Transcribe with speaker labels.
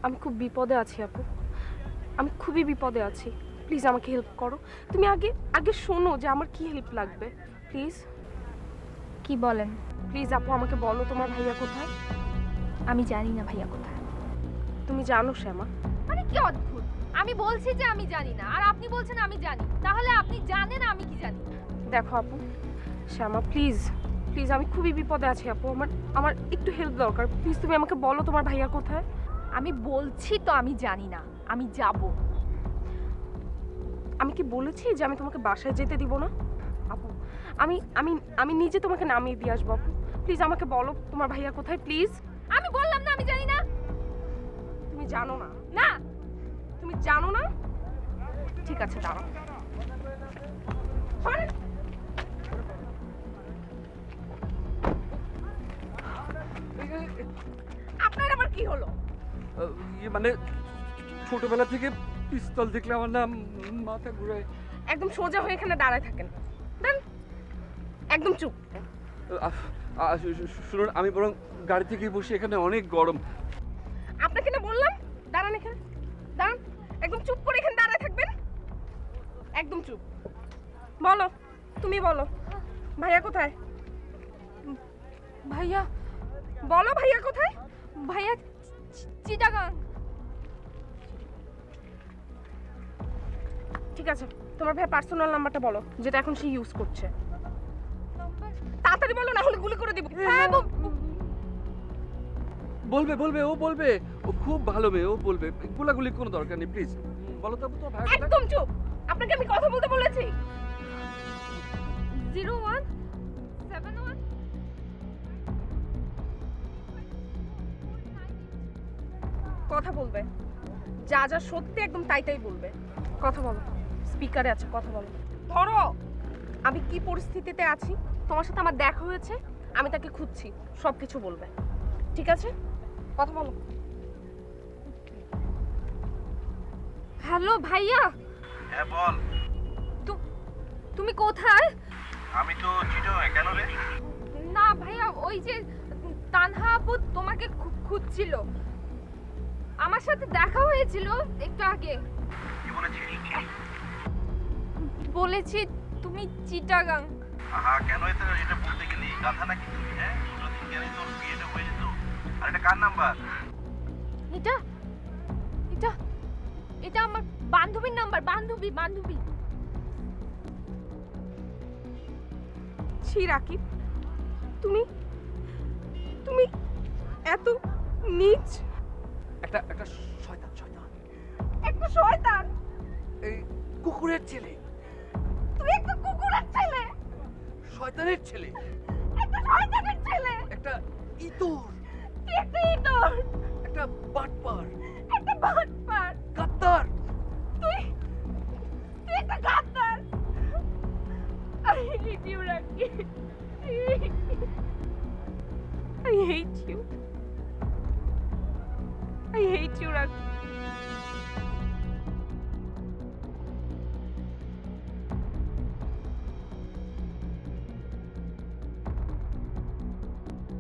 Speaker 1: আমি খুব বিপদে আছি আপু, আমি খুবই বিপদে আছি। প্লিজ আমাকে হেল্প করো। তুমি আগে আগে শোনো যে আমার কি হেল্প লাগবে। প্লিজ
Speaker 2: কি বলেন?
Speaker 1: প্লিজ আপু আমাকে বলো তোমার ভাইয়া কোথায়।
Speaker 2: আমি জানি না ভাইয়া কোথায়।
Speaker 1: তুমি জানো শ্যামা?
Speaker 2: মানে কি অদ্ভুত! আমি বলছি যে আমি জানি না, আর আপনি বলছেন আমি জানি। তাহলে আপনি জানেন, আমি কি জানি?
Speaker 1: দেখো আপু, শ্যামা প্লিজ প্লিজ, আমি খুবই বিপদে আছি আপু, আমার আমার একটু হেল্প দরকার। প্লিজ তুমি আমাকে বলো তোমার ভাইয়া কোথায়।
Speaker 2: আমি বলছি তো আমি জানি না, আমি যাব।
Speaker 1: আমি কি বলেছি যে আমি তোমাকে বাসায় যেতে দিব না? আপু আমি আমি আমি নিজে তোমাকে নামিয়ে দিয়ে আসবো আপু। প্লিজ আমাকে বলো তোমার ভাইয়া কোথায় প্লিজ।
Speaker 2: আমি বললাম না আমি জানি না।
Speaker 1: তুমি জানো না?
Speaker 2: না।
Speaker 1: তুমি জানো না? ঠিক আছে দাঁড়াও। সরেন। আপনার আবার কি হলো?
Speaker 3: মানে ছোটবেলা থেকে পিস্তল দেখলে আমার নাম মাথা ঘুরায়।
Speaker 1: একদম সোজা হয়ে এখানে দাঁড়ায় থাকেন। দেন একদম চুপ।
Speaker 3: শুনুন, আমি বরং গাড়ি থেকে বসে, এখানে অনেক গরম।
Speaker 1: আপনাকে না বললাম দাঁড়ান এখানে, দাঁড়ান। একদম চুপ করে এখানে দাঁড়ায় থাকবেন, একদম চুপ। বলো, তুমি বলো ভাইয়া কোথায়?
Speaker 2: ভাইয়া,
Speaker 1: বলো ভাইয়া কোথায়?
Speaker 2: ভাইয়া চিটাগাং।
Speaker 1: ঠিক আছে, তোমার ভাই পার্সোনাল নাম্বারটা বলো, যেটা এখন সে ইউজ করছে। তাড়াতাড়ি বলো, না হলে গুলি করে দিব।
Speaker 2: হ্যাঁ,
Speaker 3: বলবে বলবে, ও বলবে। ও খুব ভালো মেয়ে, ও বলবে। গোলাগুলি কোনো দরকার নেই, প্লিজ বলো তো তো ভাই।
Speaker 1: একদম চুপ। আপনাকে আমি কথা বলতে বলেছি।
Speaker 2: 0171।
Speaker 1: কথা বলবে, যা যা সত্যি একদম তাই তাই বলবে। কথা বলো, স্পিকারে আছে, কথা বলো। ধরো, আমি কি পরিস্থিতিতে আছি, তোমার সাথে আমার দেখা হয়েছে, আমি তাকে খুঁজছি, সব কিছু বলবে। ঠিক আছে, কথা বলো।
Speaker 2: হ্যালো ভাইয়া।
Speaker 4: হ্যাঁ বল।
Speaker 2: তুমি কোথায়?
Speaker 4: আমি তো চিটাগাং। কেন রে?
Speaker 2: না ভাইয়া, ওই যে তানহা আপু তোমাকে খুঁজছিল। আমার সাথে দেখা হয়েছিল একটু আগে।
Speaker 4: কি বলেছিস?
Speaker 2: বলেছি তুমি চিটাগাং।
Speaker 4: আহা, কেন এটা বলতে গেলি? গাধা নাকি তুই? হ্যাঁ, দুটো দিন গেলেই তোর বিয়েটা হয়ে যেত। আর এটা কার নাম্বার?
Speaker 2: এটা এটা এটা আমার বান্ধবীর নাম্বার। বান্ধবী বান্ধবী।
Speaker 1: ছি রাকিব, তুমি তুমি এত নীচ,
Speaker 3: একটা একটা শয়তান, শয়তান,
Speaker 1: একটা শয়তান।
Speaker 3: এই কুকুরের ছেলে,
Speaker 1: তুই একটা কুকুরের ছেলে,
Speaker 3: শয়তানের ছেলে,
Speaker 1: একটা শয়তানের ছেলে,
Speaker 3: একটা ইতর,
Speaker 1: তুই একটা ইতর,
Speaker 3: একটা বাটপার,
Speaker 1: একটা বাটপার,
Speaker 3: গাদ্দার।
Speaker 1: তুই তুই একটা গাদ্দার। I hate you, Rakib. I hate you. I hate you, Rakib.